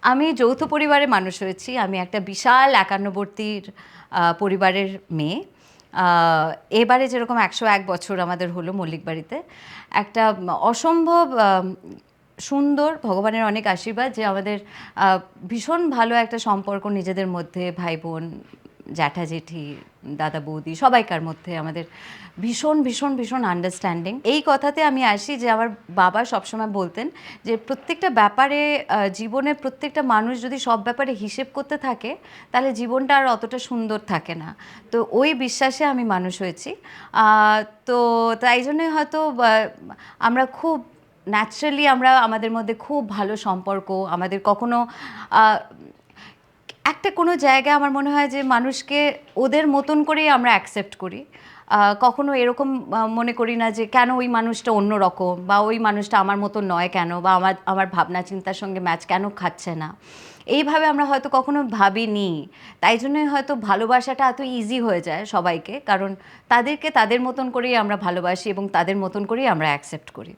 আমি যৌথ পরিবারে মানুষ হয়েছি। আমি একটা বিশাল একান্নবর্তীর পরিবারের মেয়ে। এবারে যেরকম ১০১ বছর আমাদের হলো মল্লিক বাড়িতে। একটা অসম্ভব সুন্দর ভগবানের অনেক আশীর্বাদ যে আমাদের ভীষণ ভালো একটা সম্পর্ক নিজেদের মধ্যে ভাই বোন, জ্যাঠা জেঠি, দাদা বৌদি সবাইকার মধ্যে আমাদের ভীষণ ভীষণ ভীষণ আন্ডারস্ট্যান্ডিং। এই কথাতে আমি আসি যে আমার বাবা সবসময় বলতেন যে প্রত্যেকটা ব্যাপারে জীবনে প্রত্যেকটা মানুষ যদি সব ব্যাপারে হিসেব করতে থাকে তাহলে জীবনটা আর অতটা সুন্দর থাকে না। তো ওই বিশ্বাসে আমি মানুষ হয়েছি। তো তাই জন্যই হয়তো আমরা খুব ন্যাচারালি আমরা আমাদের মধ্যে খুব ভালো সম্পর্ক। আমাদের কখনো একটা কোনো জায়গায় আমার মনে হয় যে মানুষকে ওদের মতন করেই আমরা অ্যাকসেপ্ট করি। কখনো এরকম মনে করি না যে কেন ওই মানুষটা অন্য রকম বা ওই মানুষটা আমার মতো নয় কেন বা আমার ভাবনা চিন্তার সঙ্গে ম্যাচ কেন খাচ্ছে না। এইভাবে আমরা হয়তো কখনো ভাবিনি। তাই জন্যই হয়তো ভালোবাসাটা এত ইজি হয়ে যায় সবাইকে, কারণ তাদেরকে তাদের মতন করেই আমরা ভালোবাসি এবং তাদের মতন করেই আমরা অ্যাকসেপ্ট করি।